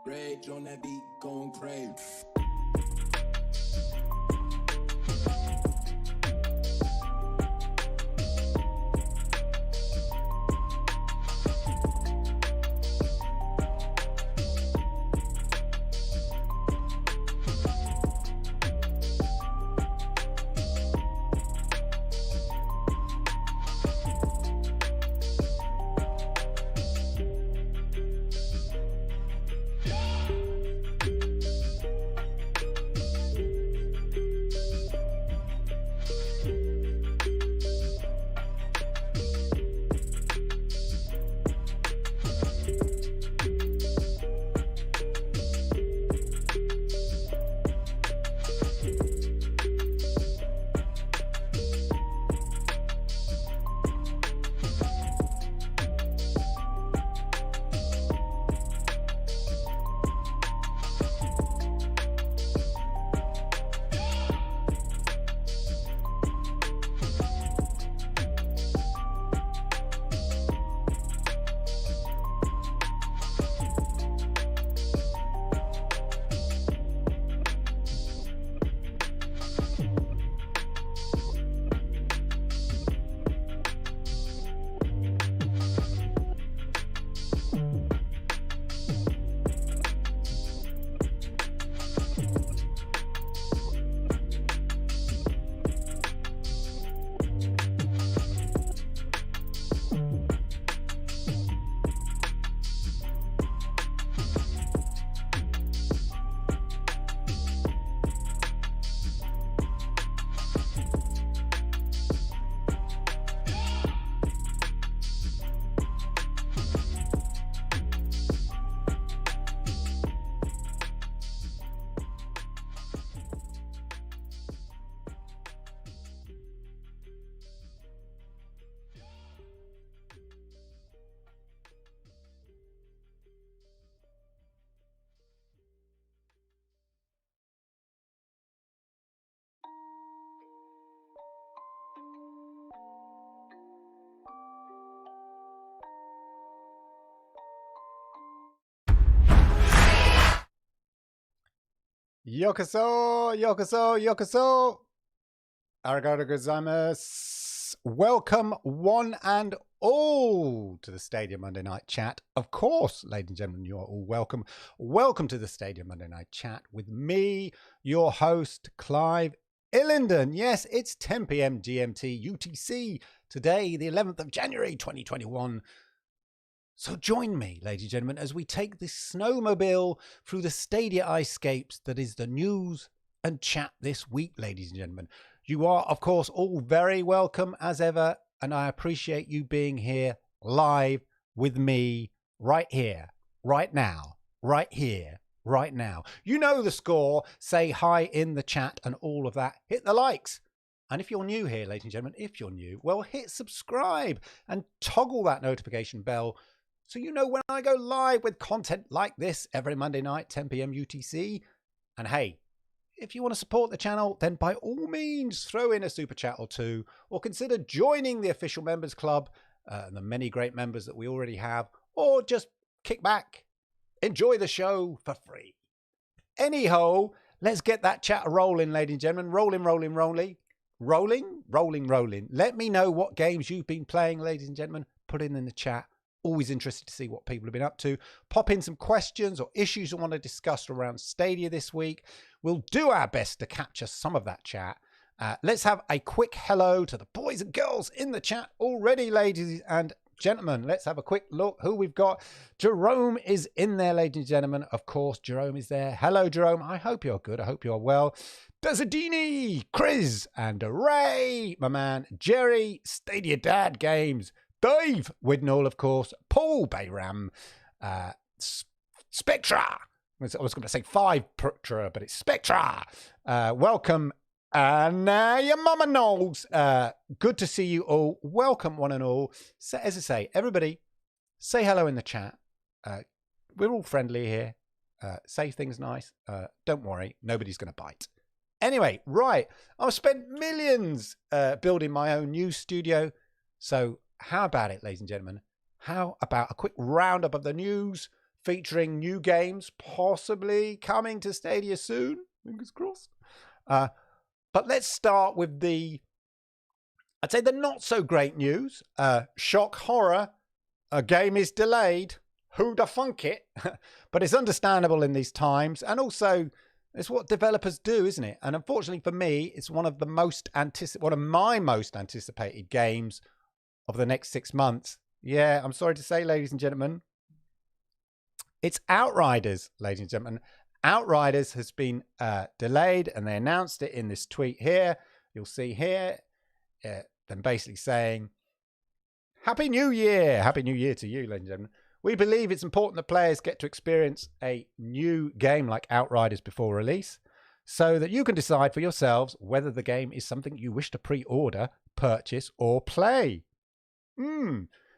Rage on that beat, going crazy. Yokoso, yokoso, yokoso. Arigato gozaimasu. Welcome, one and all, to the Stadia Monday Night Chat. Of course, ladies and gentlemen, you're all welcome. Welcome to the Stadia Monday Night Chat with me, your host, Clive Illenden. Yes, it's 10 p.m. GMT UTC today, the 11th of January, 2021. So join me, ladies and gentlemen, as we take this snowmobile through the Stadia icescapes that is the news and chat this week, ladies and gentlemen. You are, of course, all very welcome as ever, and I appreciate you being here live with me right here, right now, right here, right now. You know the score. Say hi in the chat and all of that. Hit the likes. And if you're new here, ladies and gentlemen, if you're new, well, hit subscribe and toggle that notification bell so you know when I go live with content like this every Monday night, 10 p.m. UTC. And hey, if you want to support the channel, then by all means, throw in a super chat or two, or consider joining the official members club, and the many great members that we already have, or just kick back, enjoy the show for free. Anyhow, let's get that chat rolling, ladies and gentlemen. Rolling. Let me know what games you've been playing, ladies and gentlemen. Put it in the chat. Always interested to see what people have been up to. Pop in some questions or issues you want to discuss around Stadia this week. We'll do our best to capture some of that chat. Let's have a quick hello to the boys and girls in the chat already, ladies and gentlemen. Let's have a quick look who we've got. Jerome is in there, ladies and gentlemen. Of course, Jerome is there. Hello, Jerome. I hope you're good. I hope you're well. Bezzadini, Chris, and Ray, my man, Jerry, Stadia Dad Games, Dave Widnall, of course, Paul Bayram, Spectra. I was going to say Spectra, but it's Spectra. Welcome. And your mama knows. Good to see you all. Welcome, one and all. So, as I say, everybody, say hello in the chat. We're all friendly here. Say things nice. Don't worry, nobody's going to bite. Anyway, right. I've spent millions building my own news studio. So how about it, ladies and gentlemen? How about a quick roundup of the news featuring new games possibly coming to Stadia soon. Fingers crossed. But let's start with I'd say the not so great news. Shock horror. A game is delayed. Who da funk it? But it's understandable in these times. And also, it's what developers do, isn't it? And unfortunately for me, it's one of my most anticipated games of the next 6 months. Yeah, I'm sorry to say, ladies and gentlemen. It's Outriders, ladies and gentlemen. Outriders has been delayed, and they announced it in this tweet here. You'll see here them basically saying, Happy New Year! Happy New Year to you, ladies and gentlemen. We believe it's important that players get to experience a new game like Outriders before release, so that you can decide for yourselves whether the game is something you wish to pre-order, purchase, or play.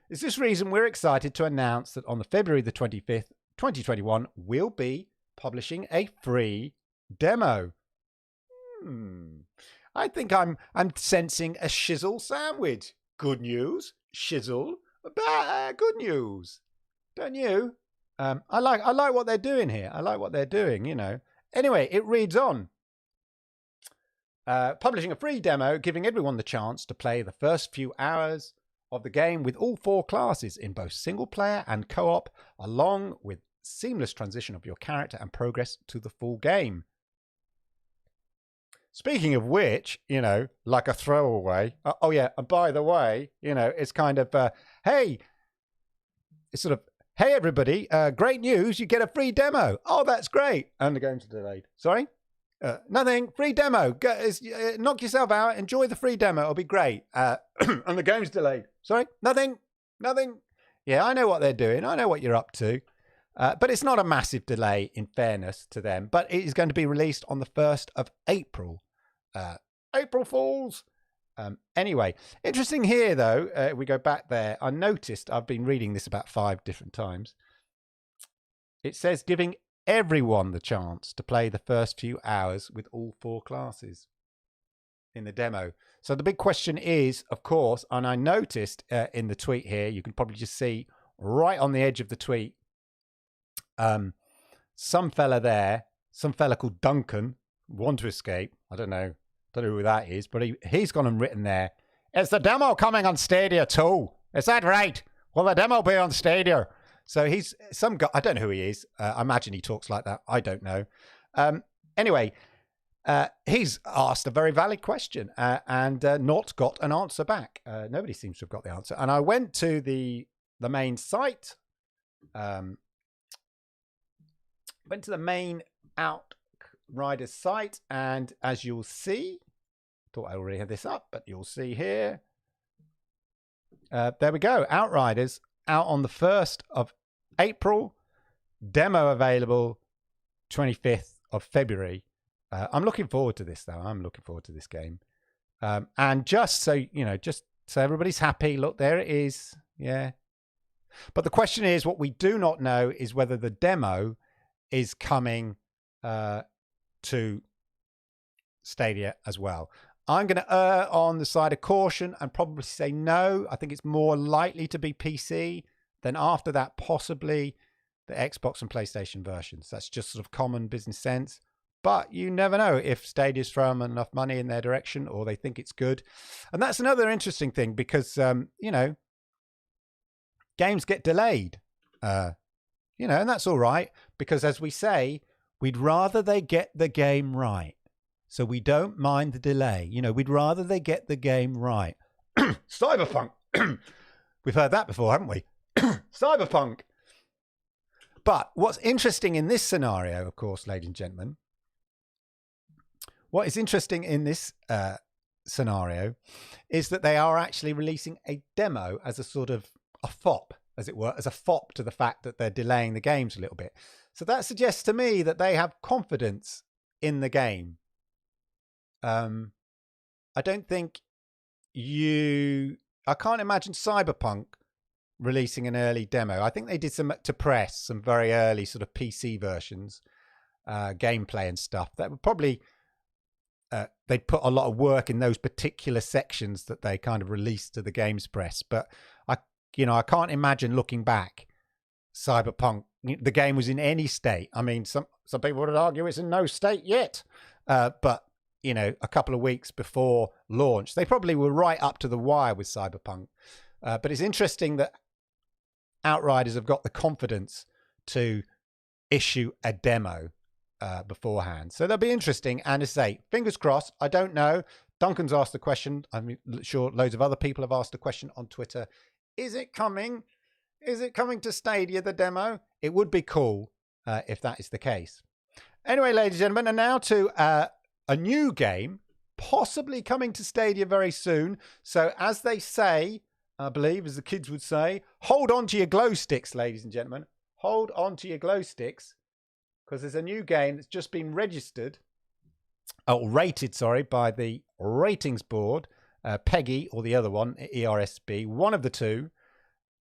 It's this reason we're excited to announce that on the February the 25th, 2021, we'll be publishing a free demo. I think I'm sensing a shizzle sandwich. Good news, shizzle, good news. Don't you? I like what they're doing here. I like what they're doing, you know. Anyway, it reads on. Publishing a free demo, giving everyone the chance to play the first few hours of the game with all 4 classes in both single player and co-op, along with seamless transition of your character and progress to the full game. Speaking of which, you know, like a throwaway. Oh yeah, and by the way, you know, it's kind of, hey, it's sort of, hey everybody, great news, you get a free demo. Oh, that's great. And the game's delayed. Sorry? Nothing, free demo. Knock yourself out, enjoy the free demo, it'll be great. And the game's delayed. Sorry? Nothing. Yeah, I know what they're doing. I know what you're up to. But it's not a massive delay, in fairness to them. But it is going to be released on the 1st of April. April Fools! Anyway, interesting here, though, we go back there. I noticed, I've been reading this about 5 different times. It says giving everyone the chance to play the first few hours with all 4 classes in the demo. So the big question is, of course, and I noticed in the tweet here, you can probably just see right on the edge of the tweet, some fella called Duncan, Want to Escape. I don't know who that is, but he's gone and written there, is the demo coming on Stadia too? Is that right? Will the demo be on Stadia? So he's some guy, I don't know who he is. I imagine he talks like that. I don't know. Anyway, he's asked a very valid question and not got an answer back. Nobody seems to have got the answer. And I went to the main site, went to the main Outriders site, and as you'll see, thought I already had this up, but you'll see here, there we go, Outriders out on the 1st of April, demo available 25th of February. I'm looking forward to this, though. I'm looking forward to this game. And just so, you know, just so everybody's happy, look, there it is. Yeah. But the question is, what we do not know is whether the demo is coming to Stadia as well. I'm going to err on the side of caution and probably say no. I think it's more likely to be PC. Then after that, possibly the Xbox and PlayStation versions. That's just sort of common business sense. But you never know if Stadia's throwing enough money in their direction or they think it's good. And that's another interesting thing because, you know, games get delayed. You know, and that's all right because, as we say, we'd rather they get the game right. So we don't mind the delay. You know, we'd rather they get the game right. Cyberpunk. We've heard that before, haven't we? Cyberpunk. But what's interesting in this scenario, of course, ladies and gentlemen, what is interesting in this scenario is that they are actually releasing a demo as a sort of a fop, as it were, as a fop to the fact that they're delaying the games a little bit. So that suggests to me that they have confidence in the game. I don't think I can't imagine Cyberpunk releasing an early demo. I think they did some to press, some very early sort of PC versions, gameplay and stuff. That would probably, they'd put a lot of work in those particular sections that they kind of released to the games press. But I can't imagine looking back Cyberpunk, the game was in any state. I mean, some people would argue it's in no state yet. But, you know, a couple of weeks before launch, they probably were right up to the wire with Cyberpunk. But it's interesting that Outriders have got the confidence to issue a demo beforehand. So that'll be interesting. And as I say, fingers crossed. I don't know. Duncan's asked the question. I'm sure loads of other people have asked the question on Twitter. Is it coming? Is it coming to Stadia, the demo? It would be cool if that is the case. Anyway, ladies and gentlemen, and now to a new game, possibly coming to Stadia very soon. So as they say, I believe, as the kids would say, hold on to your glow sticks, ladies and gentlemen. Hold on to your glow sticks, because there's a new game that's just been rated, by the ratings board, PEGI, or the other one, ERSB, one of the two.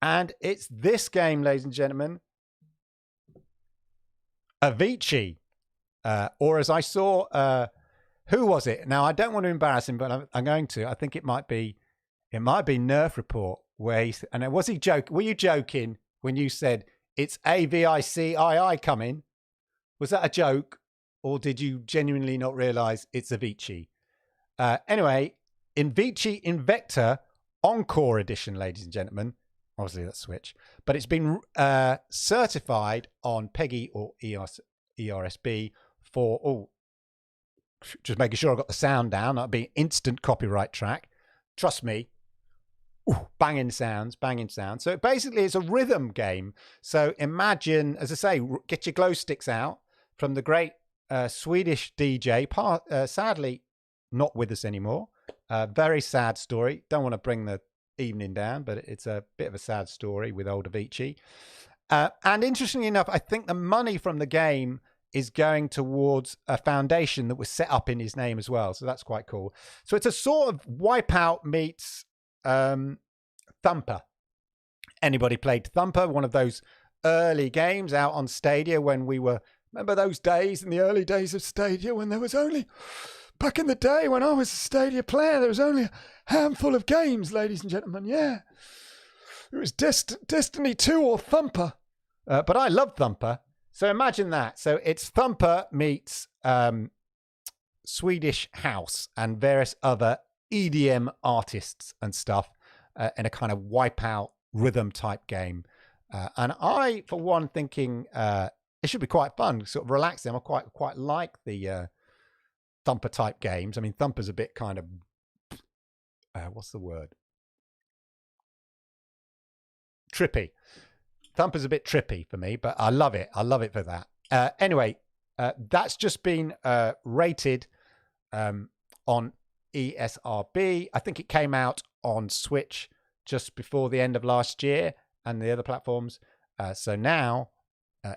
And it's this game, ladies and gentlemen, Avicii. Or as I saw, who was it? Now, I don't want to embarrass him, but I'm going to. I think it might be Nerf Report, where he, and was he joking? Were you joking when you said it's Avicii coming? Was that a joke, or did you genuinely not realize it's Avicii? Anyway, Avicii Invector Encore Edition, ladies and gentlemen. Obviously, that's Switch. But it's been certified on PEGI or ERSB for, just making sure I got the sound down. That'd be an instant copyright track. Trust me. Banging sounds. So basically, it's a rhythm game. So imagine, as I say, get your glow sticks out from the great Swedish DJ, sadly not with us anymore. Very sad story. Don't want to bring the evening down, but it's a bit of a sad story with old Avicii. And interestingly enough, I think the money from the game is going towards a foundation that was set up in his name as well. So that's quite cool. So it's a sort of Wipeout meets Thumper. Anybody played Thumper? One of those early games out on Stadia when we were, remember those days in the early days of Stadia when there was only, back in the day when I was a Stadia player, there was only a handful of games, ladies and gentlemen. Yeah. It was Destiny 2 or Thumper. But I love Thumper. So imagine that. So it's Thumper meets Swedish House and various other EDM artists and stuff in a kind of Wipeout rhythm type game. And I, for one, thinking it should be quite fun, sort of relaxing. I quite like the Thumper type games. I mean, Thumper's a bit kind of, what's the word? Trippy. Thumper's a bit trippy for me, but I love it. I love it for that. Anyway, that's just been rated on ESRB. I think it came out on Switch just before the end of last year and the other platforms. So now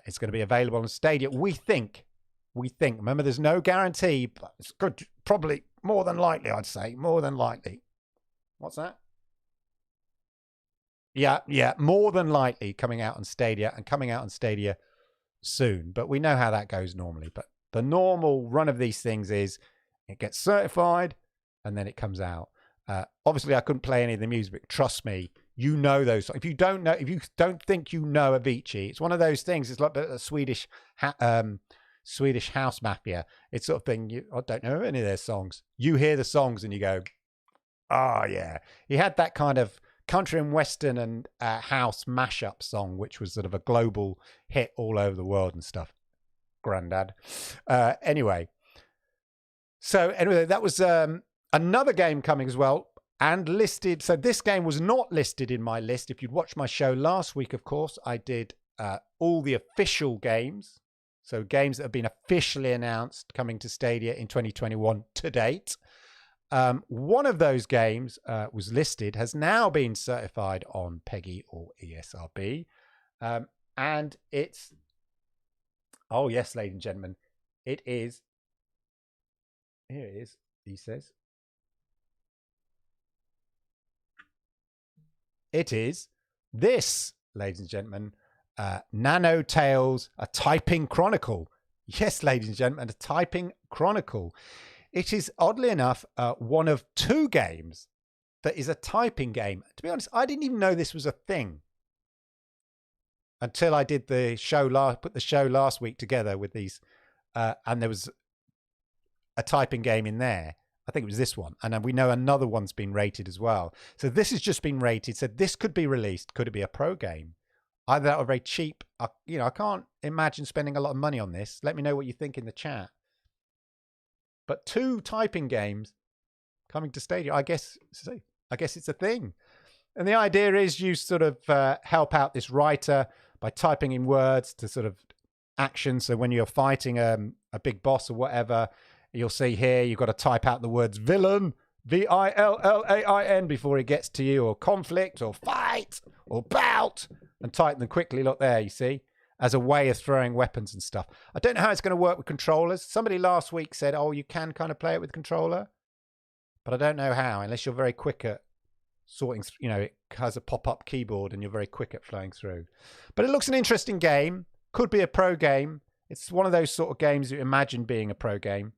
it's going to be available on Stadia. We think, remember, there's no guarantee, but it's good, probably more than likely, I'd say, more than likely. What's that? Yeah, more than likely coming out on Stadia and coming out on Stadia soon. But we know how that goes normally. But the normal run of these things is it gets certified and then it comes out. Obviously, I couldn't play any of the music, but trust me, you know those. If you don't think you know Avicii, it's one of those things. It's like a Swedish house mafia. It's sort of thing. I don't know any of their songs. You hear the songs and you go, oh yeah. He had that kind of country and western and house mashup song, which was sort of a global hit all over the world and stuff. Grandad. Anyway, that was another game coming as well and listed. So this game was not listed in my list. If you'd watched my show last week, of course, I did all the official games. So games that have been officially announced coming to Stadia in 2021 to date. One of those games was listed, has now been certified on PEGI or ESRB. And it's, oh yes, ladies and gentlemen, it is, here it is, he says. It is this, ladies and gentlemen, Nano Tales, a typing chronicle. Yes, ladies and gentlemen, a typing chronicle. It is, oddly enough, one of two games that is a typing game. To be honest, I didn't even know this was a thing until I did the show put the show last week together with these, and there was a typing game in there. I think it was this one. And then we know another one's been rated as well. So this has just been rated. So this could be released. Could it be a pro game? Either that or very cheap. I can't imagine spending a lot of money on this. Let me know what you think in the chat. But 2 typing games coming to Stadia. I guess it's a thing. And the idea is you sort of help out this writer by typing in words to sort of action. So when you're fighting a big boss or whatever, you'll see here you've got to type out the words villain, V-I-L-L-A-I-N, before he gets to you, or conflict, or fight, or bout, and type them quickly. Look there, you see, as a way of throwing weapons and stuff. I don't know how it's going to work with controllers. Somebody last week said, oh, you can kind of play it with controller, but I don't know how, unless you're very quick at sorting, it has a pop-up keyboard and you're very quick at flowing through. But it looks an interesting game. Could be a pro game. It's one of those sort of games you imagine being a pro game.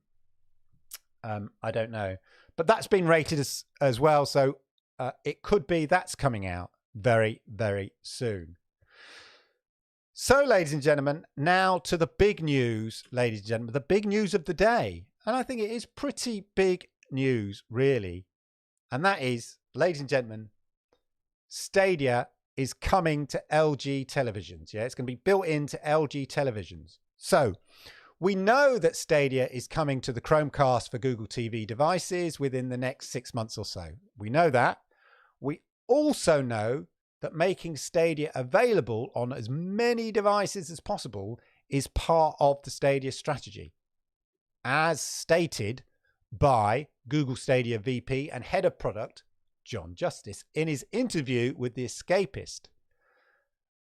I don't know, but that's been rated as well. So it could be that's coming out very, very soon. So, ladies and gentlemen, now to the big news, ladies and gentlemen, the big news of the day. And I think it is pretty big news, really. And that is, ladies and gentlemen, Stadia is coming to LG televisions. Yeah, it's going to be built into LG televisions. So we know that Stadia is coming to the Chromecast for Google TV devices within the next 6 months or so. We know that. We also know that making Stadia available on as many devices as possible is part of the Stadia strategy, as stated by Google Stadia VP and head of product, John Justice, in his interview with The Escapist.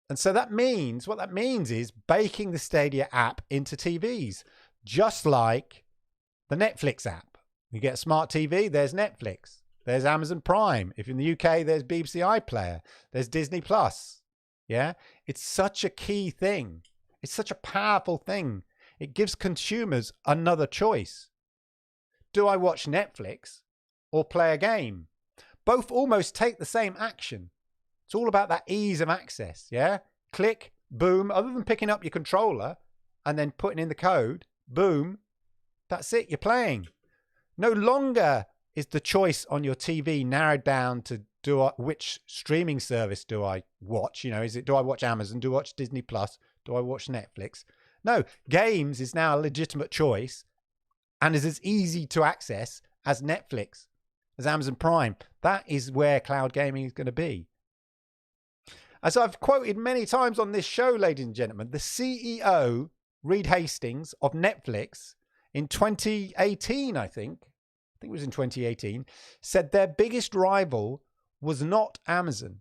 And so what that means is baking the Stadia app into TVs, just like the Netflix app. You get a smart TV, there's Netflix. There's Amazon Prime. If in the UK, there's BBC iPlayer. There's Disney Plus. Yeah, it's such a key thing. It's such a powerful thing. It gives consumers another choice. Do I watch Netflix or play a game? Both almost take the same action. It's all about that ease of access, yeah? Click, boom. Other than picking up your controller and then putting in the code, boom, that's it, you're playing. No longer is the choice on your TV narrowed down to which streaming service do I watch? Do I watch Amazon? Do I watch Disney Plus? Do I watch Netflix? No, games is now a legitimate choice and is as easy to access as Netflix, as Amazon Prime. That is where cloud gaming is going to be. As I've quoted many times on this show, ladies and gentlemen, the CEO, Reed Hastings of Netflix, in 2018, I think it was in 2018, said their biggest rival was not Amazon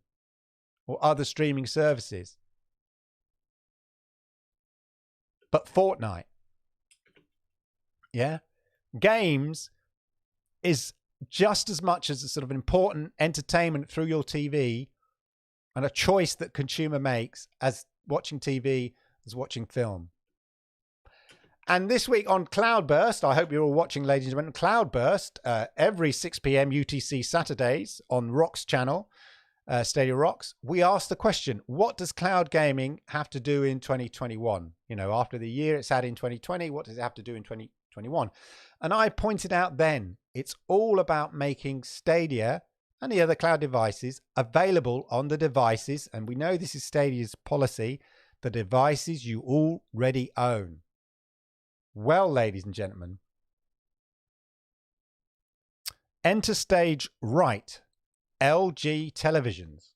or other streaming services, but Fortnite. Yeah. Games is just as much as a sort of important entertainment through your TV and a choice that consumer makes as watching TV, as watching film. And this week on Cloudburst, I hope you're all watching, ladies and gentlemen, Cloudburst, every 6 p.m. UTC Saturdays on Rock's channel, Stadia Rocks, we asked the question, what does cloud gaming have to do in 2021? After the year it's had in 2020, what does it have to do in 2021? And I pointed out then, it's all about making Stadia and the other cloud devices available on the devices, and we know this is Stadia's policy, the devices you already own. Well, ladies and gentlemen, enter stage right, LG televisions.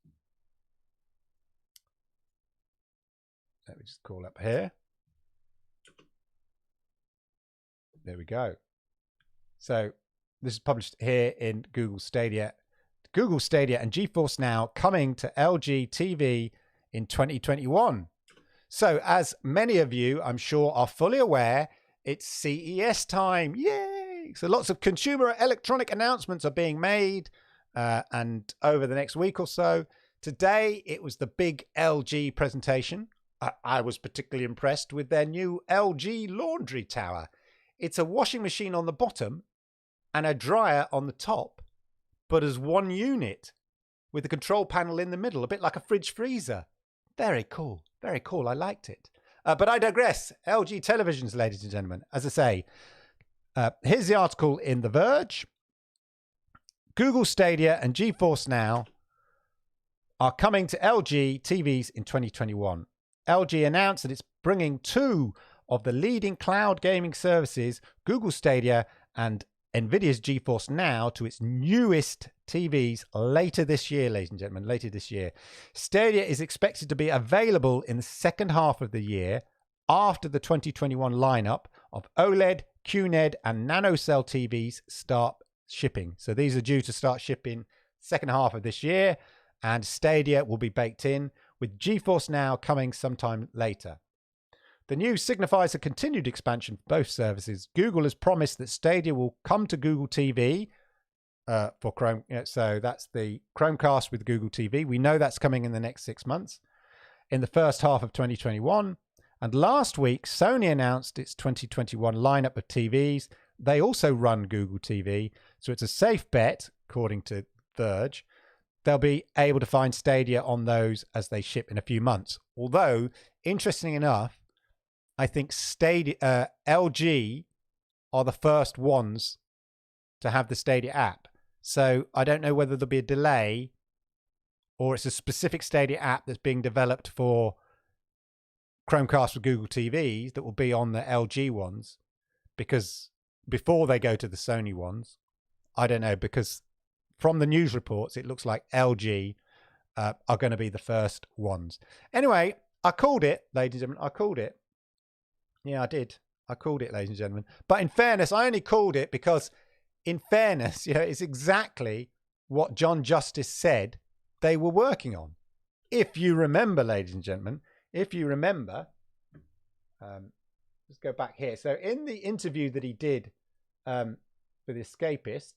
Let me just call up here. There we go. So this is published here in Google Stadia. Google Stadia and GeForce Now coming to LG TV in 2021. So as many of you, I'm sure, are fully aware, it's CES time. Yay! So lots of consumer electronic announcements are being made and over the next week or so. Today, it was the big LG presentation. I was particularly impressed with their new LG laundry tower. It's a washing machine on the bottom and a dryer on the top, but as one unit with the control panel in the middle, a bit like a fridge freezer. Very cool. Very cool. I liked it. But I digress. LG televisions, ladies and gentlemen. As I say, here's the article in The Verge. Google Stadia and GeForce Now are coming to LG TVs in 2021. LG announced that it's bringing two of the leading cloud gaming services, Google Stadia and NVIDIA's GeForce Now, to its newest TVs later this year, ladies and gentlemen, later this year. Stadia is expected to be available in the second half of the year after the 2021 lineup of OLED, QNED, and NanoCell TVs start shipping. So these are due to start shipping second half of this year, and Stadia will be baked in, with GeForce Now coming sometime later. The news signifies a continued expansion for both services. Google has promised that Stadia will come to Google TV for Chrome. So that's the Chromecast with Google TV. We know that's coming in the next 6 months, in the first half of 2021. And last week, Sony announced its 2021 lineup of TVs. They also run Google TV. So it's a safe bet, according to Verge. They'll be able to find Stadia on those as they ship in a few months. Although, interesting enough, I think Stadia, LG are the first ones to have the Stadia app. So I don't know whether there'll be a delay or it's a specific Stadia app that's being developed for Chromecast with Google TVs that will be on the LG ones, because before they go to the Sony ones. I don't know, because from the news reports, it looks like LG are going to be the first ones. Anyway, I called it, ladies and gentlemen. I called it. Yeah, I did. I called it, ladies and gentlemen. But in fairness, I only called it because, in fairness, it's exactly what John Justice said they were working on. If you remember, ladies and gentlemen, if you remember, let's go back here. So in the interview that he did for The Escapist,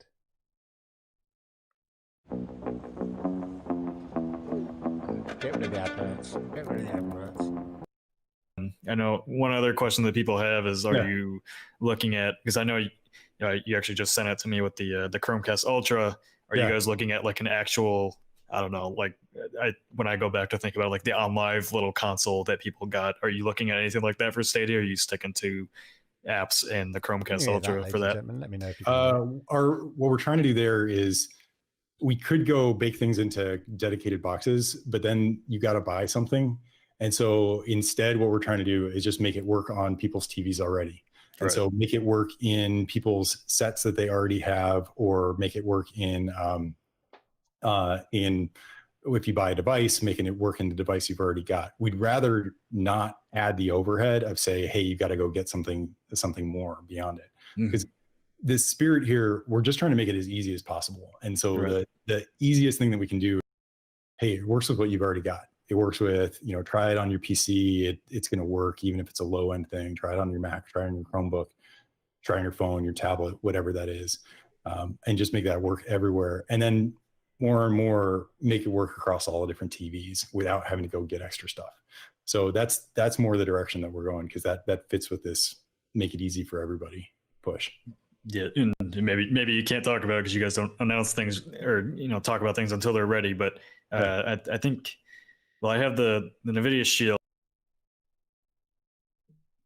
get rid of the adverts. Get rid of the adverts. I know one other question that people have is, are you looking at, because I know you actually just sent it to me with the Chromecast Ultra. Are you guys looking at like an actual, I don't know, like when I go back to think about like the OnLive little console that people got, are you looking at anything like that for Stadia? Or are you sticking to apps and the Chromecast Ultra for that? Let me know if you what we're trying to do there is, we could go bake things into dedicated boxes, but then you got to buy something. And so instead, what we're trying to do is just make it work on people's TVs already. And so make it work in people's sets that they already have, or make it work in if you buy a device, making it work in the device you've already got. We'd rather not add the overhead of say, hey, you've got to go get something more beyond it. Because the spirit here, we're just trying to make it as easy as possible. And so the easiest thing that we can do, hey, it works with what you've already got. It works with, try it on your PC. It's going to work, even if it's a low end thing. Try it on your Mac, try it on your Chromebook, try on your phone, your tablet, whatever that is. And just make that work everywhere. And then more and more make it work across all the different TVs without having to go get extra stuff. So that's more the direction that we're going, because that fits with this make it easy for everybody push. Yeah, and maybe you can't talk about it because you guys don't announce things or talk about things until they're ready. But I think, well, I have the NVIDIA Shield.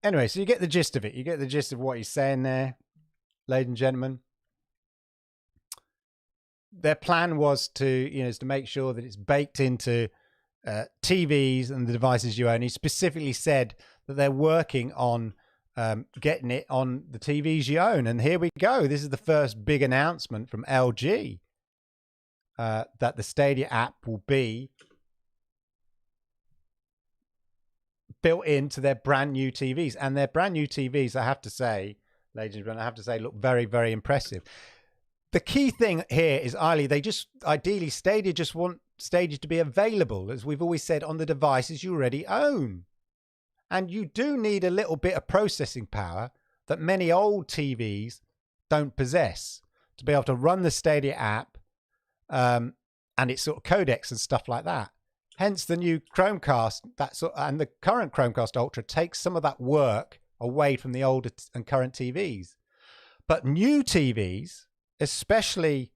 Anyway, so you get the gist of it. You get the gist of what he's saying there, ladies and gentlemen. Their plan was to make sure that it's baked into TVs and the devices you own. He specifically said that they're working on getting it on the TVs you own. And here we go. This is the first big announcement from LG that the Stadia app will be built into their brand new TVs. And their brand new TVs, I have to say, ladies and gentlemen, look very, very impressive. The key thing here is, ideally, Stadia just want Stadia to be available, as we've always said, on the devices you already own. And you do need a little bit of processing power that many old TVs don't possess to be able to run the Stadia app and its sort of codecs and stuff like that. Hence the new Chromecast, and the current Chromecast Ultra takes some of that work away from the older and current TVs. But new TVs, especially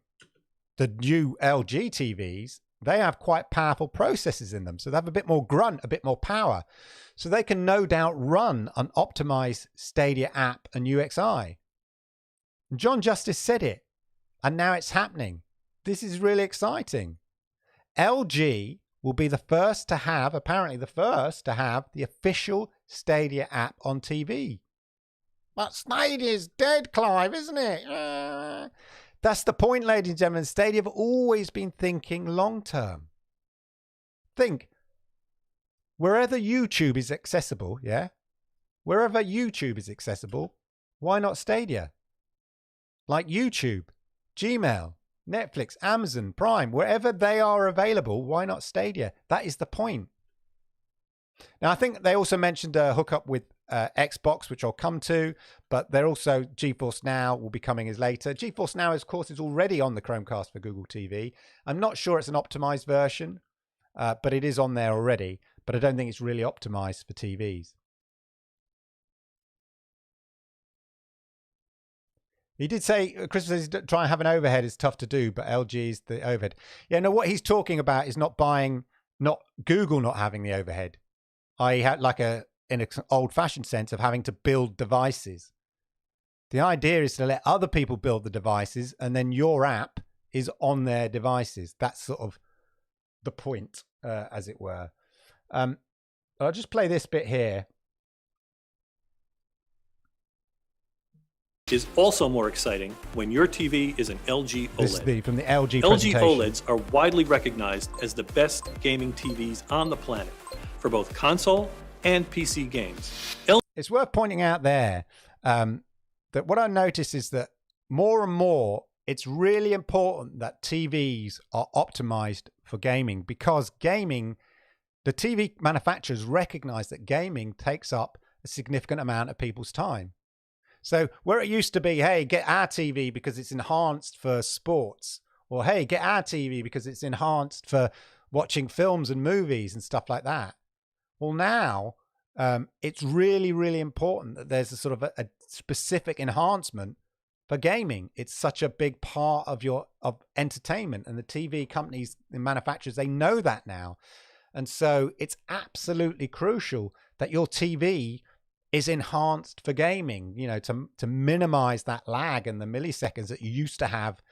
the new LG TVs, they have quite powerful processors in them. So they have a bit more grunt, a bit more power. So they can no doubt run an optimized Stadia app and UXI. John Justice said it, and now it's happening. This is really exciting. LG will be the first to have, apparently the first to have, the official Stadia app on TV. But Stadia's dead, Clive, isn't it? That's the point, ladies and gentlemen. Stadia have always been thinking long term. Think, wherever YouTube is accessible, yeah? Wherever YouTube is accessible, why not Stadia? Like YouTube, Gmail, Netflix, Amazon, Prime, wherever they are available, why not Stadia? That is the point. Now, I think they also mentioned a hookup with Xbox, which I'll come to, but they're also GeForce Now will be coming as later. GeForce Now, of course, is already on the Chromecast for Google TV. I'm not sure it's an optimized version, but it is on there already. But I don't think it's really optimized for TVs. He did say, Chris says, try and have an overhead is tough to do, but LG is the overhead. Yeah, no, what he's talking about is not Google not having the overhead. I had like in an old-fashioned sense of having to build devices. The idea is to let other people build the devices, and then your app is on their devices. That's sort of the point, as it were. I'll just play this bit here. Is also more exciting when your TV is an LG OLED. This is from the LG LG presentation. OLEDs are widely recognized as the best gaming TVs on the planet for both console and PC games. It's worth pointing out there that what I notice is that more and more, it's really important that TVs are optimized for gaming, because gaming, the TV manufacturers recognize that gaming takes up a significant amount of people's time. So where it used to be, hey, get our TV because it's enhanced for sports, or hey, get our TV because it's enhanced for watching films and movies and stuff like that. Well, now it's really, really important that there's a sort of a specific enhancement for gaming. It's such a big part of of entertainment, and the TV companies, the manufacturers, they know that now. And so it's absolutely crucial that your TV is enhanced for gaming, you know, to minimize that lag and the milliseconds that you used to have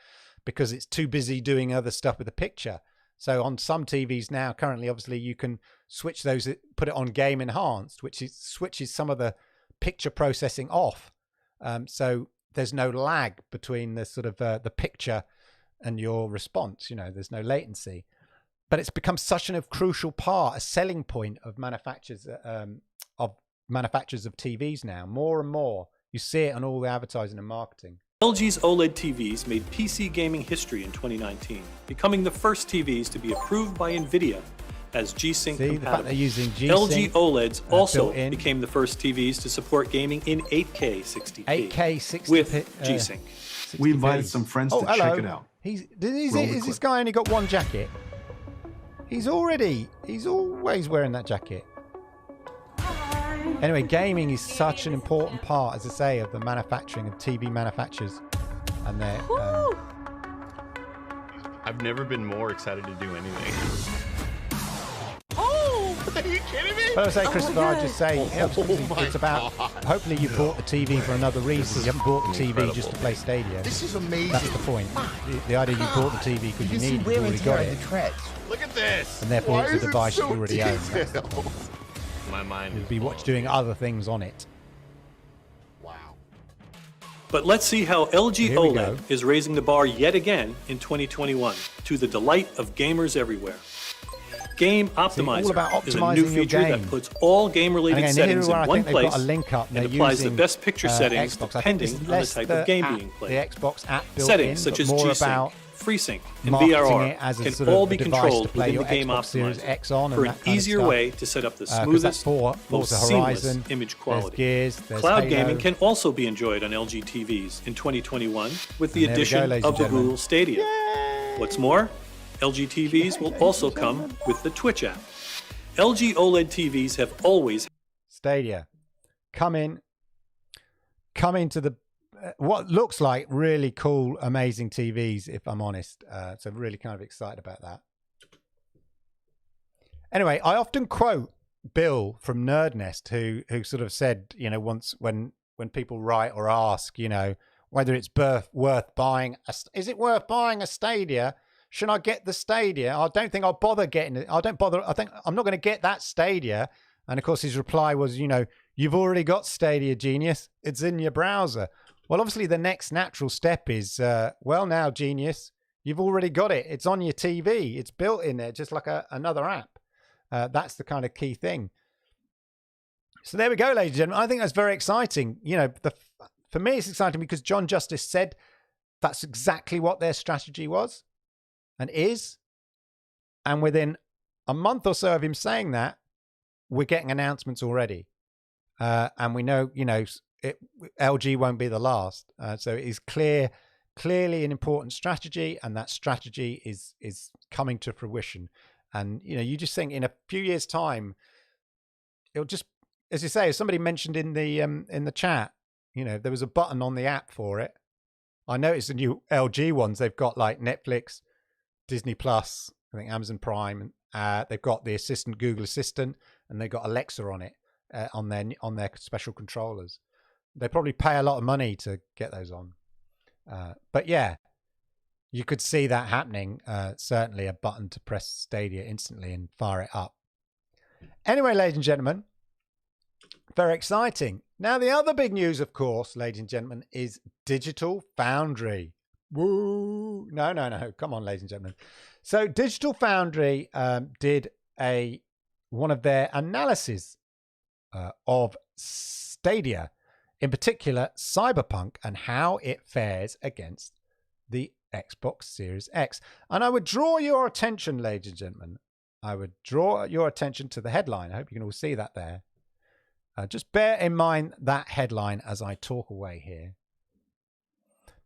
because it's too busy doing other stuff with the picture. So on some TVs now, currently, obviously, you can switch those, put it on game enhanced, which switches some of the picture processing off. So there's no lag between the sort of the picture and your response. You know, there's no latency. But it's become such a crucial part, a selling point of manufacturers of TVs now. More and more, you see it on all the advertising and marketing. LG's OLED TVs made PC gaming history in 2019, becoming the first TVs to be approved by NVIDIA as G-Sync compatible. The fact they're using G-Sync, LG OLEDs also built-in. became the first TVs to support gaming in 8K 60p 8K 60p with G-Sync. 60p. We invited some friends to check it out. Is this guy only got one jacket? He's always wearing that jacket. Anyway, gaming is such an important part, as I say, of the manufacturing of TV manufacturers, and their. I've never been more excited to do anything. Oh, are you kidding me? But I say, Christopher, I just say, it's about. Hopefully, you bought the TV for another reason. You haven't bought the TV incredible. just to play Stadia. This is amazing. That's the point. The idea you bought the TV because you need it, you already got it, Look at this. and therefore Why it's a is it device so you already own. That's the detailed? point. My mind. You'll be doing other things on it. Wow. But let's see how LG Here we go. OLED is raising the bar yet again in 2021 to the delight of gamers everywhere. Game Optimizer about is a optimizing new your feature game. that puts all game-related And again, settings here where in I one think they've got place a link up. and They're applies the using, best picture settings Xbox. I think depending this is on the less type the of game app, being the played. Xbox app built Settings in, such but as more G-Sync, about FreeSync, and marketing VRR it as a can sort of all a be device controlled to play within your the Game Xbox Series Optimizer X on for and an that kind of easier stuff. way to set up the 'Cause that's smoothest, Forza most Horizon, seamless image there's quality. Gears, there's Cloud Halo. gaming can also be enjoyed on LG TVs in 2021 with the And there we go, addition ladies of and the gentlemen. Google Stadia. What's more, LG TVs will also come with the Twitch app. LG OLED TVs have always Stadia. Come into the what looks like really cool, amazing TVs, if I'm honest. So really kind of excited about that. Anyway, I often quote Bill from Nerd Nest, who sort of said, once when people write or ask, whether it's worth buying, is it worth buying a Stadia? Should I get the Stadia? I don't think I'll bother getting it. I think I'm not going to get that Stadia. And of course, his reply was, you've already got Stadia, genius. It's in your browser. Well, obviously, the next natural step is, well, now, genius, you've already got it. It's on your TV. It's built in there, just like another app. That's the kind of key thing. So there we go, ladies and gentlemen. I think that's very exciting. For me, it's exciting because John Justice said that's exactly what their strategy was and is. And within a month or so of him saying that, we're getting announcements already. And we know, LG won't be the last. So it is clearly an important strategy, and that strategy is coming to fruition. And, you just think in a few years' time, it'll just, as you say, as somebody mentioned in the chat, there was a button on the app for it. I noticed the new LG ones, they've got like Netflix, Disney Plus, I think Amazon Prime, they've got the Assistant, Google Assistant, and they've got Alexa on it, on their special controllers. They probably pay a lot of money to get those on. But yeah, you could see that happening. Certainly a button to press Stadia instantly and fire it up. Anyway, ladies and gentlemen, very exciting. Now, the other big news, of course, ladies and gentlemen, is Digital Foundry. Woo! No. Come on, ladies and gentlemen. So Digital Foundry did one of their analyses of Stadia, in particular Cyberpunk, and how it fares against the Xbox Series X. And I would draw your attention, ladies and gentlemen, to the headline. I hope you can all see that there. Just bear in mind that headline as I talk away here.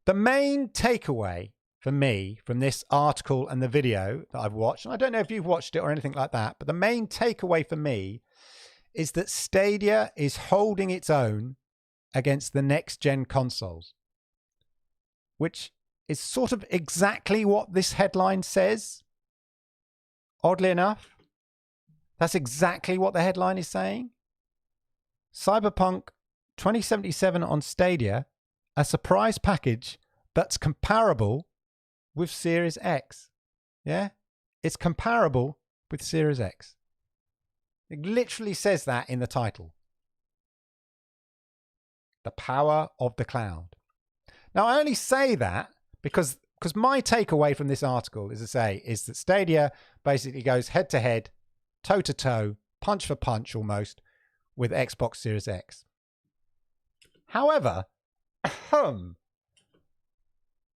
The main takeaway for me from this article and the video that I've watched, and I don't know if you've watched it or anything like that, but the main takeaway for me is that Stadia is holding its own against the next-gen consoles, which is sort of exactly what this headline says. Oddly enough, that's exactly what the headline is saying. Cyberpunk 2077 on Stadia, a surprise package that's comparable with Series X. Yeah? It's comparable with Series X. It literally says that in the title. The power of the cloud. Now, I only say that because my takeaway from this article, is that Stadia basically goes head to head, toe to toe, punch for punch almost, with Xbox Series X. However,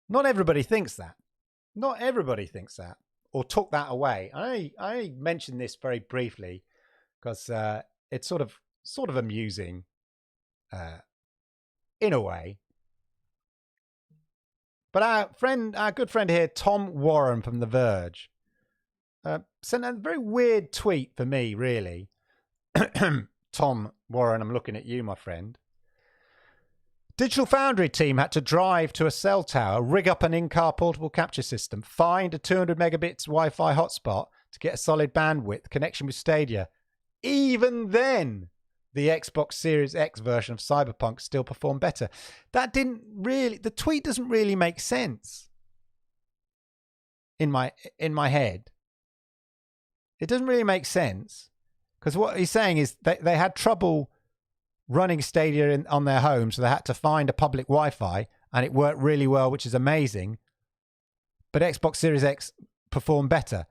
not everybody thinks that. Not everybody thinks that, or took that away. I mentioned this very briefly because it's sort of amusing in a way. But our good friend here, Tom Warren from The Verge, sent a very weird tweet for me, really. Tom Warren, I'm looking at you, my friend. Digital Foundry team had to drive to a cell tower, rig up an in-car portable capture system, find a 200 megabits Wi-Fi hotspot to get a solid bandwidth connection with Stadia. Even then, the Xbox Series X version of Cyberpunk still performed better. The tweet doesn't really make sense in my head. It doesn't really make sense because what he's saying is they had trouble running Stadia on their home, so they had to find a public Wi-Fi, and it worked really well, which is amazing. But Xbox Series X performed better.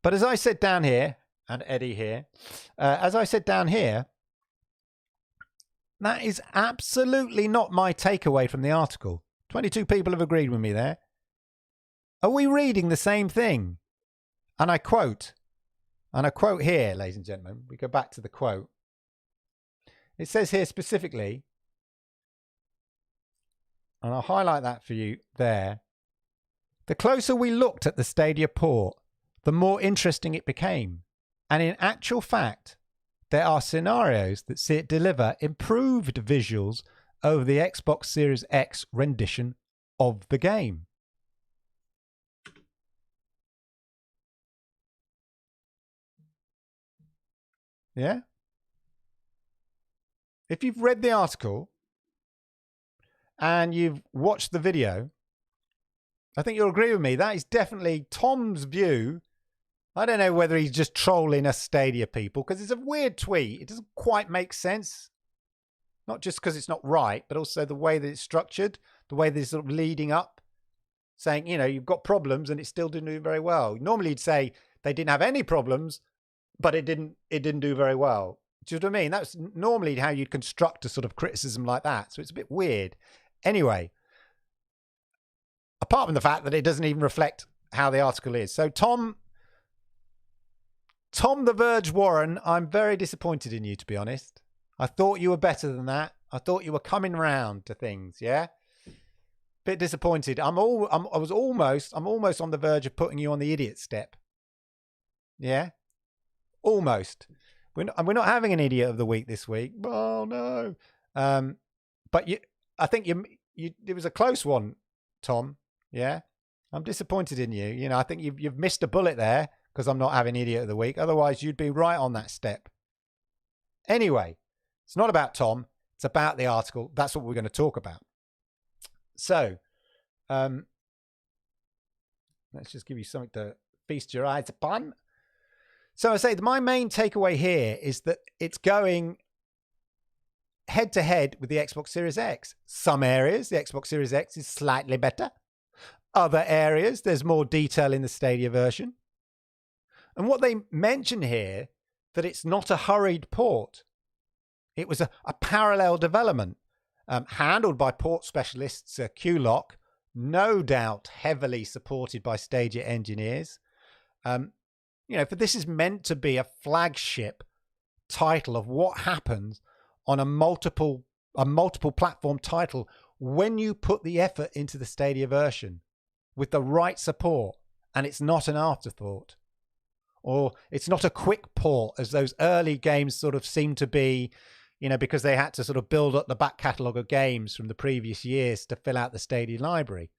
But as I said down here, and Eddie here, as I said down here, that is absolutely not my takeaway from the article. 22 people have agreed with me there. Are we reading the same thing? And I quote here, ladies and gentlemen, we go back to the quote. It says here specifically, and I'll highlight that for you there. The closer we looked at the Stadia port, the more interesting it became. And in actual fact, there are scenarios that see it deliver improved visuals over the Xbox Series X rendition of the game. Yeah? If you've read the article and you've watched the video, I think you'll agree with me. That is definitely Tom's view. I don't know whether he's just trolling us Stadia people, because it's a weird tweet. It doesn't quite make sense. Not just because it's not right, but also the way that it's structured, the way that it's sort of leading up, saying, you know, you've got problems and it still didn't do very well. Normally you'd say they didn't have any problems, but it didn't do very well. Do you know what I mean? That's normally how you'd construct a sort of criticism like that. So it's a bit weird. Anyway, apart from the fact that it doesn't even reflect how the article is. So Tom the Verge Warren, I'm very disappointed in you, to be honest. I thought you were better than that. I thought you were coming round to things, yeah? Bit disappointed. I'm almost on the verge of putting you on the idiot step. Yeah? Almost. We're not having an idiot of the week this week. Oh no. But I think it was a close one, Tom. Yeah? I'm disappointed in you. You know, I think you've missed a bullet there because I'm not having idiot of the week. Otherwise, you'd be right on that step. Anyway, it's not about Tom. It's about the article. That's what we're going to talk about. So, let's just give you something to feast your eyes upon. So I say my main takeaway here is that it's going head to head with the Xbox Series X. Some areas, the Xbox Series X is slightly better. Other areas, there's more detail in the Stadia version. And what they mention here, that it's not a hurried port. It was a parallel development handled by port specialists, QLock, no doubt heavily supported by Stadia engineers. You know, for this is meant to be a flagship title of what happens on a multiple platform title when you put the effort into the Stadia version with the right support, and it's not an afterthought. Or it's not a quick port as those early games sort of seem to be, you know, because they had to sort of build up the back catalogue of games from the previous years to fill out the Stadia library.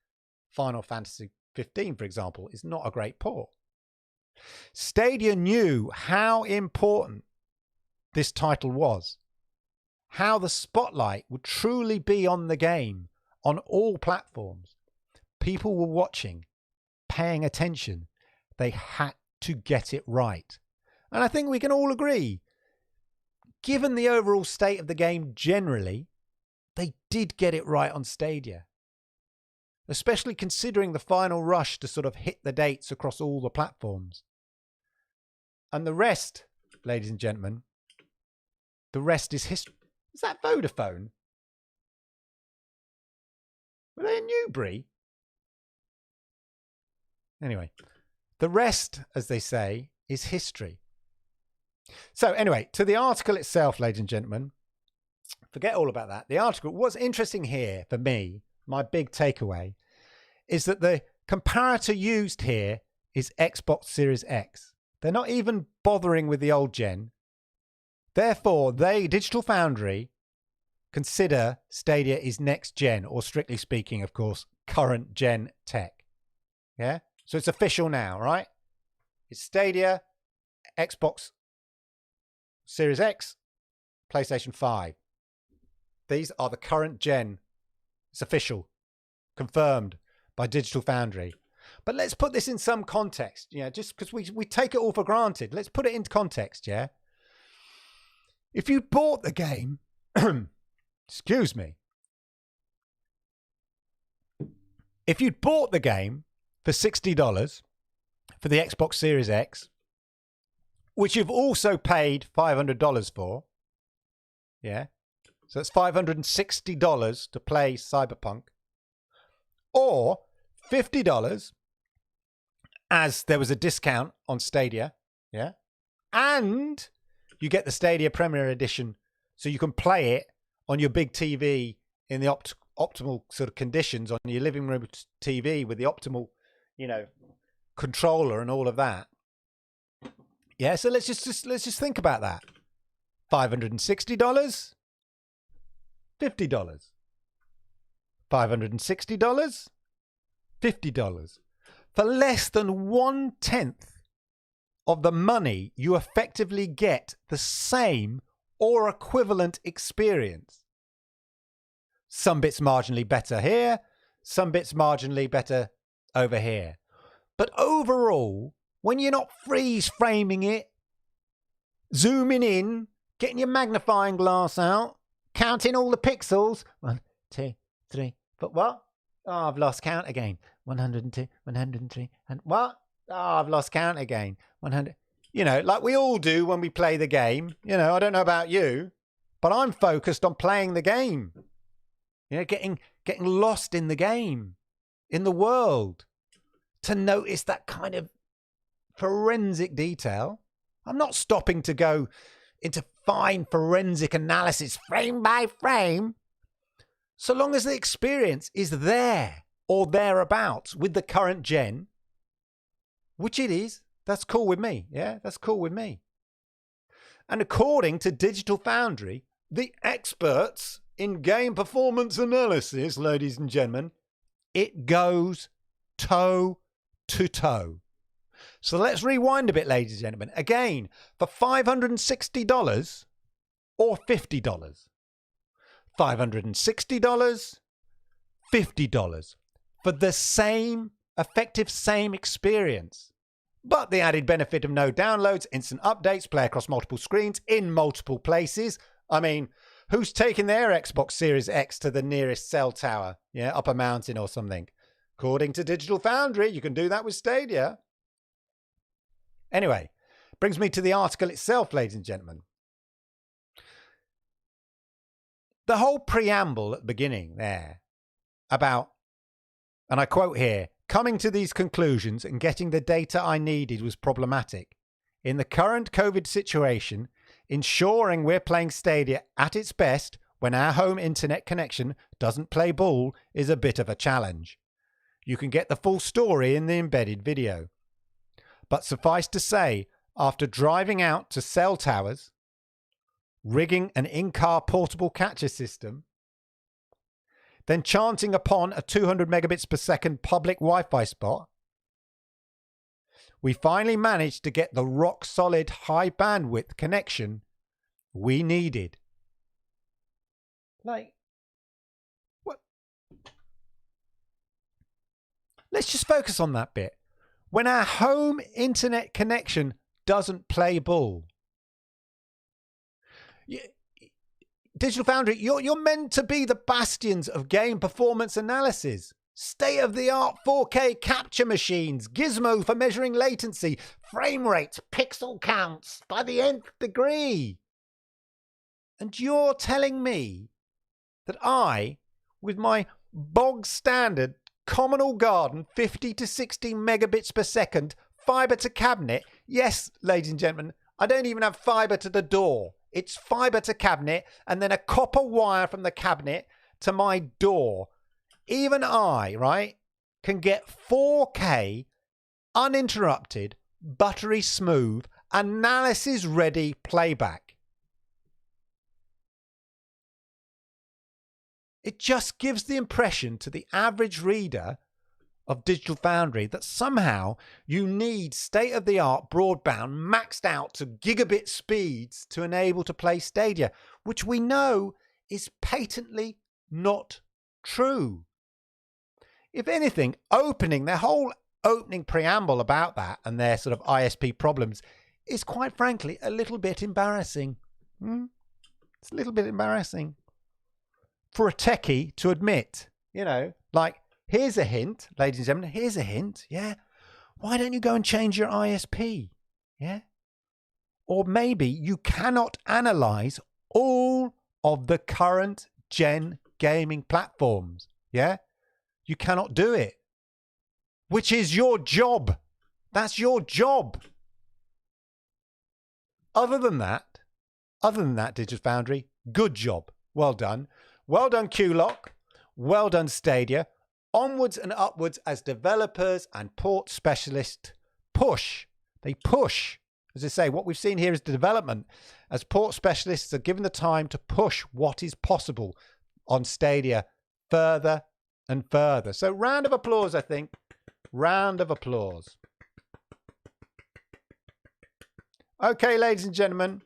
Final Fantasy 15, for example, is not a great port. Stadia knew how important this title was, how the spotlight would truly be on the game on all platforms. People were watching, paying attention. They had to get it right. And I think we can all agree, given the overall state of the game generally, they did get it right on Stadia. Especially considering the final rush to sort of hit the dates across all the platforms. And the rest, ladies and gentlemen, the rest is history. Is that Vodafone? Were they in Newbury? Anyway, the rest, as they say, is history. So anyway, to the article itself, ladies and gentlemen, forget all about that. The article, what's interesting here for me, my big takeaway, is that the comparator used here is Xbox Series X. They're not even bothering with the old gen. Therefore, Digital Foundry, consider Stadia is next gen, or strictly speaking, of course, current gen tech. Yeah? So it's official now, right? It's Stadia, Xbox Series X, PlayStation 5. These are the current gen. It's official. Confirmed by Digital Foundry. But let's put this in some context, yeah, just because we take it all for granted. Let's put it into context, yeah? If you bought the game, excuse me. If you'd bought the game for $60 for the Xbox Series X, which you've also paid $500 for, yeah? So it's $560 to play Cyberpunk, or $50 as there was a discount on Stadia, yeah? And you get the Stadia Premier Edition so you can play it on your big TV in the optimal sort of conditions on your living room TV with the optimal, you know, controller and all of that. Yeah, so let's just think about that. $560, $50. $560, $50. For less than 1/10 of the money, you effectively get the same or equivalent experience. Some bits marginally better here, some bits marginally better over here. But overall, when you're not freeze framing it, zooming in, getting your magnifying glass out, counting all the pixels. 1, 2, 3, but what? Oh, I've lost count again. 102, 103, and what? Oh, I've lost count again. 100. You know, like we all do when we play the game. You know, I don't know about you, but I'm focused on playing the game. You know, getting lost in the game, in the world, to notice that kind of forensic detail. I'm not stopping to go into fine forensic analysis frame by frame. So long as the experience is there or thereabouts with the current gen, which it is, that's cool with me. Yeah, that's cool with me. And according to Digital Foundry, the experts in game performance analysis, ladies and gentlemen, it goes toe to toe. So let's rewind a bit, ladies and gentlemen. Again, for $560 or $50. $560, $50 for the same effective same experience. But the added benefit of no downloads, instant updates, play across multiple screens in multiple places. I mean, who's taking their Xbox Series X to the nearest cell tower? Yeah, up a mountain or something. According to Digital Foundry, you can do that with Stadia. Anyway, brings me to the article itself, ladies and gentlemen. The whole preamble at the beginning there about, and I quote here, coming to these conclusions and getting the data I needed was problematic. In the current COVID situation, ensuring we're playing Stadia at its best when our home internet connection doesn't play ball is a bit of a challenge. You can get the full story in the embedded video. But suffice to say, after driving out to cell towers, rigging an in-car portable catcher system, then chanting upon a 200 megabits per second public Wi-Fi spot, we finally managed to get the rock-solid high bandwidth connection we needed. Like, what? Let's just focus on that bit. When our home internet connection doesn't play ball. Digital Foundry, you're meant to be the bastions of game performance analysis. State-of-the-art 4K capture machines, gizmo for measuring latency, frame rates, pixel counts by the nth degree. And you're telling me that I, with my bog standard communal garden 50 to 60 megabits per second fiber to cabinet, yes, ladies and gentlemen, I don't even have fiber to the door. It's fiber to cabinet and then a copper wire from the cabinet to my door. Even I, right, can get 4K uninterrupted, buttery smooth, analysis ready playback. It just gives the impression to the average reader of Digital Foundry that somehow you need state-of-the-art broadband maxed out to gigabit speeds to enable to play Stadia, which we know is patently not true. If anything, their whole opening preamble about that and their sort of ISP problems is quite frankly a little bit embarrassing. It's a little bit embarrassing for a techie to admit, you know, like, here's a hint, ladies and gentlemen, here's a hint, yeah? Why don't you go and change your ISP, yeah? Or maybe you cannot analyze all of the current gen gaming platforms, yeah? You cannot do it, which is your job. That's your job. Other than that, Digital Foundry, good job. Well done. Well done, Q-Lock. Well done, Stadia. Onwards and upwards as developers and port specialists push. They push. As I say, what we've seen here is the development as port specialists are given the time to push what is possible on Stadia further and further. So round of applause, I think. Round of applause. Okay, ladies and gentlemen,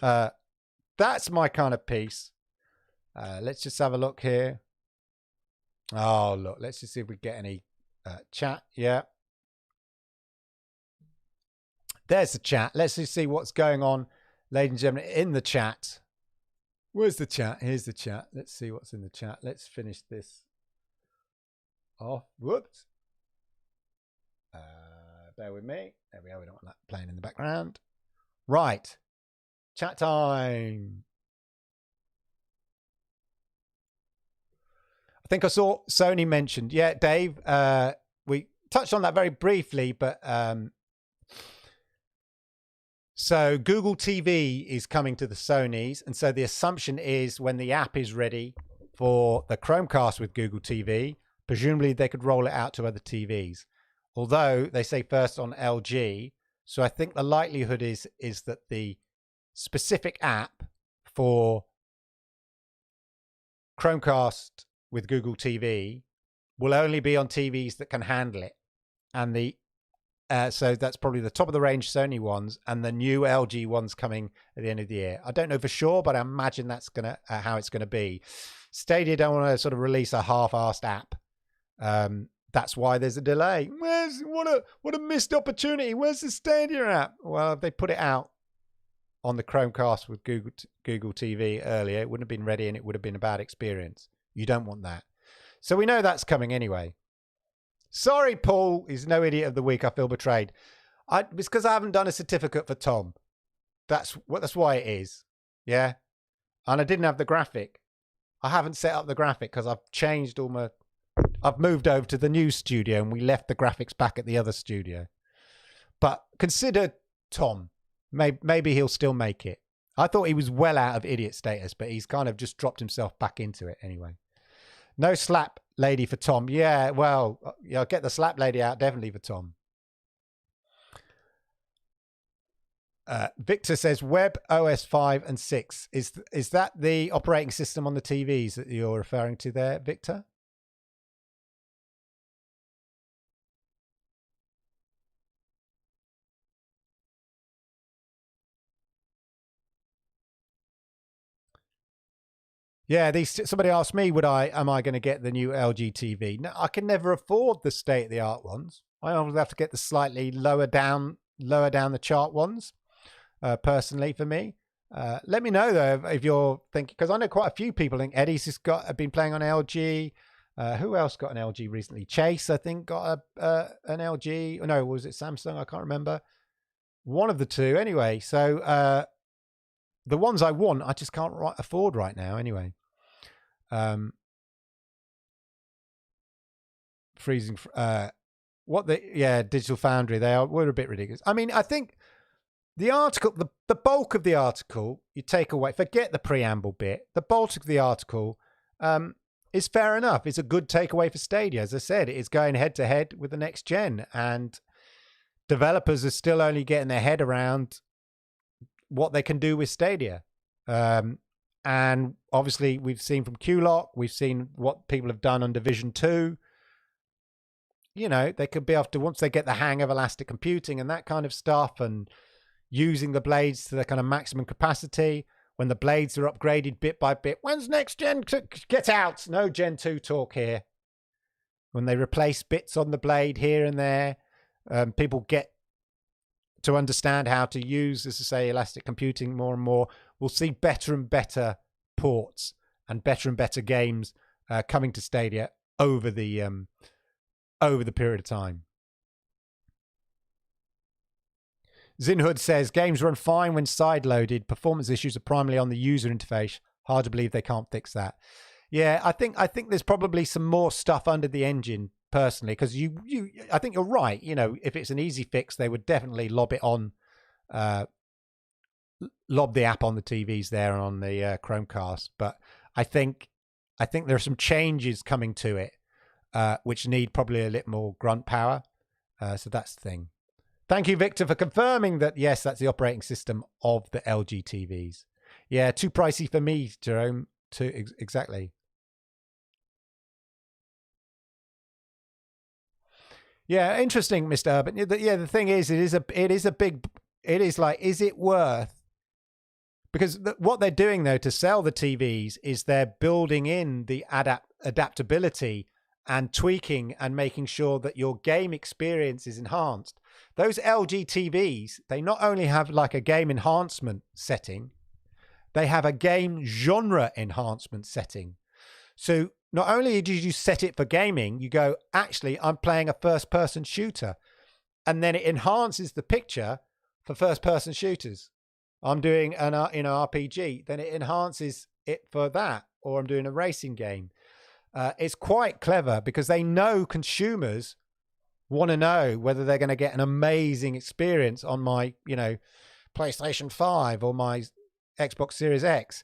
that's my kind of piece. Let's just have a look here. Oh, look, let's just see if we get any chat. Yeah. There's the chat. Let's just see what's going on, ladies and gentlemen, in the chat. Where's the chat? Here's the chat. Let's see what's in the chat. Let's finish this off. Whoops. Bear with me. There we are. We don't want that playing in the background. Right. Chat time. I think I saw Sony mentioned. Yeah, Dave, we touched on that very briefly, but so Google TV is coming to the Sonys. And so the assumption is when the app is ready for the Chromecast with Google TV, presumably they could roll it out to other TVs. Although they say first on LG. So I think the likelihood is that the specific app for Chromecast with Google TV will only be on TVs that can handle it. And the so that's probably the top of the range Sony ones and the new LG ones coming at the end of the year. I don't know for sure, but I imagine that's gonna how it's gonna be. Stadia don't want to sort of release a half-assed app. That's why there's a delay. What a missed opportunity. Where's the Stadia app? Well, if they put it out on the Chromecast with Google TV earlier, it wouldn't have been ready and it would have been a bad experience. You don't want that. So we know that's coming anyway. Sorry, Paul. He's no idiot of the week. I feel betrayed. It's because I haven't done a certificate for Tom. That's why it is. Yeah. And I didn't have the graphic. I haven't set up the graphic because I've moved over to the new studio and we left the graphics back at the other studio. But consider Tom. Maybe he'll still make it. I thought he was well out of idiot status, but he's kind of just dropped himself back into it anyway. No slap lady for Tom. Yeah, well, I'll get the slap lady out definitely for Tom. Victor says Web OS 5 and 6. Is that the operating system on the TVs that you're referring to there, Victor? Yeah, somebody asked me, am I going to get the new LG TV? No, I can never afford the state-of-the-art ones. I always have to get the slightly lower down the chart ones. Personally, for me, let me know though if you're thinking, because I know quite a few people think Eddie's just been playing on LG. Who else got an LG recently? Chase, I think, got an LG. No, was it Samsung? I can't remember. One of the two, anyway. So the ones I want, I just can't afford right now, anyway. Freezing. Digital Foundry. We're a bit ridiculous. I mean, I think the article, the bulk of the article, you take away, forget the preamble bit. The bulk of the article is fair enough. It's a good takeaway for Stadia. As I said, it is going head to head with the next gen, and developers are still only getting their head around what they can do with Stadia. And obviously we've seen from Q-Lock, we've seen what people have done on Division 2. You know, they could be after once they get the hang of elastic computing and that kind of stuff and using the blades to their kind of maximum capacity. When the blades are upgraded bit by bit, when's next gen? Get out. No Gen 2 talk here. When they replace bits on the blade here and there, people get to understand how to use, as I say, elastic computing more and more. We'll see better and better ports and better games coming to Stadia over the period of time. Zinhood says games run fine when side-loaded. Performance issues are primarily on the user interface. Hard to believe they can't fix that. Yeah, I think there's probably some more stuff under the engine personally, because I think you're right. You know, if it's an easy fix, they would definitely lob the app on the TVs there and on the Chromecast. But I think there are some changes coming to it, which need probably a little more grunt power. So that's the thing. Thank you, Victor, for confirming that. Yes, that's the operating system of the LG TVs. Yeah, too pricey for me, Jerome. Exactly. Yeah, interesting, Mr. Urban. Yeah, the thing is, it is a big it is like, is it worth? Because what they're doing though to sell the TVs is they're building in the adaptability and tweaking and making sure that your game experience is enhanced. Those LG TVs, they not only have like a game enhancement setting, they have a game genre enhancement setting. So not only do you set it for gaming, you go, actually, I'm playing a first-person shooter. And then it enhances the picture for first-person shooters. I'm doing an RPG, then it enhances it for that. Or I'm doing a racing game. It's quite clever because they know consumers want to know whether they're going to get an amazing experience on my, PlayStation 5 or my Xbox Series X.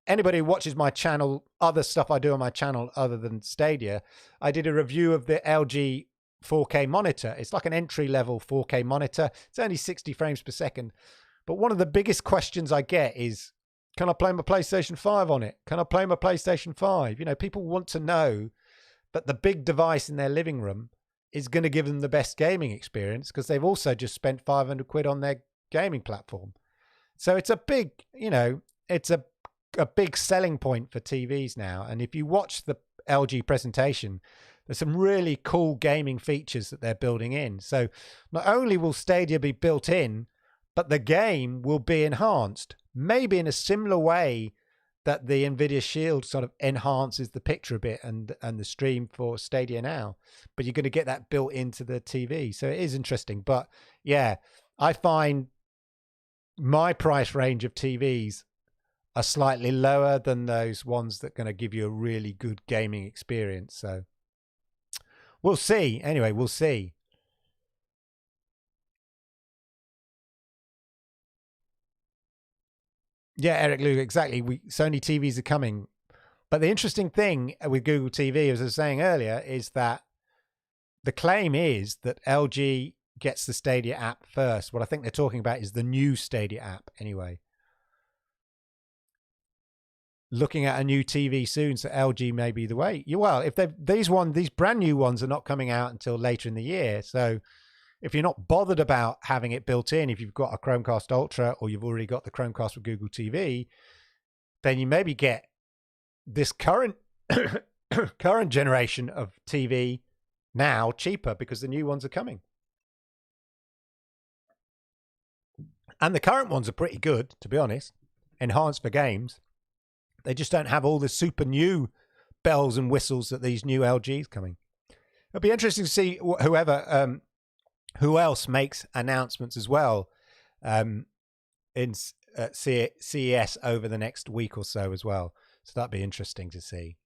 Anybody who watches my channel, other stuff I do on my channel other than Stadia, I did a review of the LG 4K monitor. It's like an entry-level 4K monitor. It's only 60 frames per second. But one of the biggest questions I get is, can I play my PlayStation 5 on it? Can I play my PlayStation 5? People want to know that the big device in their living room is going to give them the best gaming experience because they've also just spent 500 quid on their gaming platform. So it's a big, it's a big selling point for TVs now. And if you watch the LG presentation, there's some really cool gaming features that they're building in. So not only will Stadia be built in, but the game will be enhanced, maybe in a similar way that the NVIDIA Shield sort of enhances the picture a bit and the stream for Stadia now. But you're going to get that built into the TV. So it is interesting. But yeah, I find my price range of TVs are slightly lower than those ones that are going to give you a really good gaming experience. So we'll see. Anyway, we'll see. Yeah, Eric Luke, exactly. Sony TVs are coming. But the interesting thing with Google TV, as I was saying earlier, is that the claim is that LG gets the Stadia app first. What I think they're talking about is the new Stadia app anyway. Looking at a new TV soon, so LG may be the way. Well, if these brand new ones are not coming out until later in the year, so if you're not bothered about having it built in, if you've got a Chromecast Ultra or you've already got the Chromecast with Google TV, then you maybe get this current generation of TV now cheaper because the new ones are coming. And the current ones are pretty good, to be honest, enhanced for games. They just don't have all the super new bells and whistles that these new LGs coming. It'll be interesting to see who else makes announcements as well in CES over the next week or so as well. So that'd be interesting to see.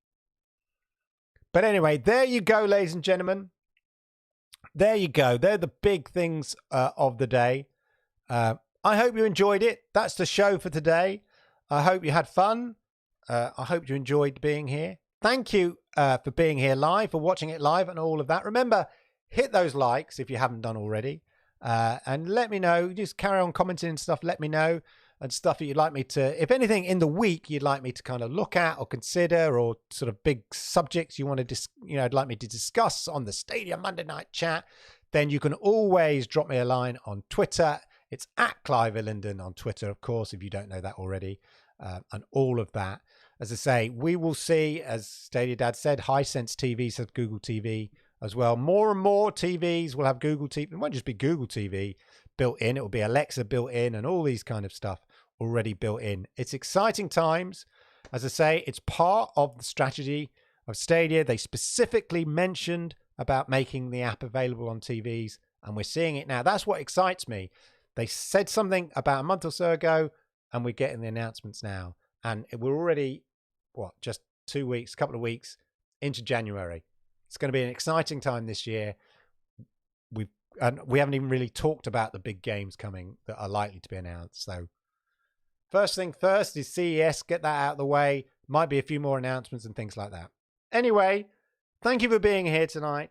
But anyway, there you go, ladies and gentlemen. There you go. They're the big things of the day. I hope you enjoyed it. That's the show for today. I hope you had fun. I hope you enjoyed being here. Thank you for being here live, for watching it live and all of that. Remember, hit those likes if you haven't done already. And let me know. Just carry on commenting and stuff. Let me know. And stuff that you'd like me to, if anything in the week you'd like me to kind of look at or consider, or sort of big subjects you want to, I'd like me to discuss on the Stadia Monday Night Chat, then you can always drop me a line on Twitter. It's at Clive Illenden on Twitter, of course, if you don't know that already, and all of that. As I say, we will see, as Stadia Dad said, Hisense TVs have Google TV as well. More and more TVs will have Google TV. It won't just be Google TV built in. It will be Alexa built in and all these kind of stuff already built in. It's exciting times. As I say, it's part of the strategy of Stadia. They specifically mentioned about making the app available on TVs, and we're seeing it now. That's what excites me. They said something about a month or so ago, and we're getting the announcements now. And we're already, just 2 weeks, a couple of weeks into January. It's going to be an exciting time this year. We haven't even really talked about the big games coming that are likely to be announced. So first thing first is CES. Get that out of the way. Might be a few more announcements and things like that. Anyway, thank you for being here tonight.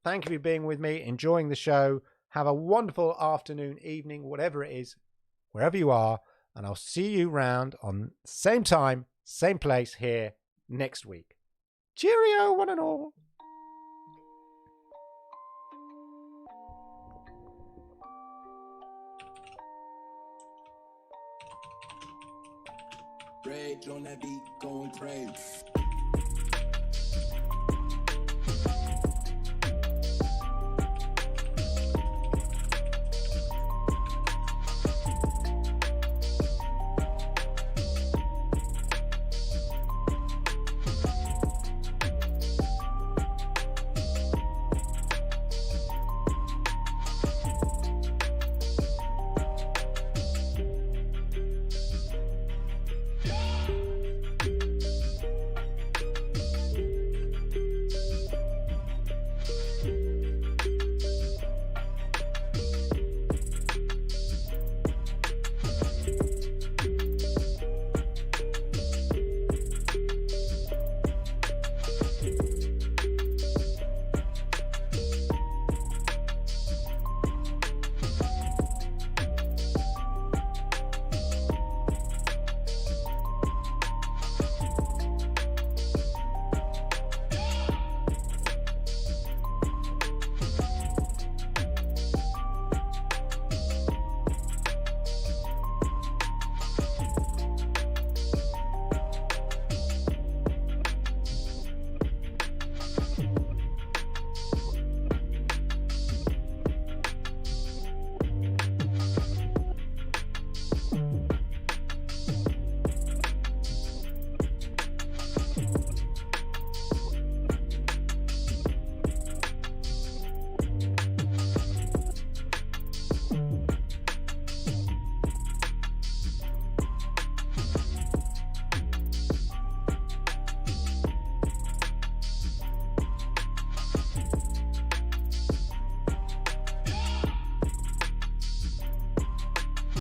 Thank you for being with me, enjoying the show. Have a wonderful afternoon, evening, whatever it is, wherever you are. And I'll see you round on same time, same place here next week. Cheerio, one and all. Rage on that beat, going crazy.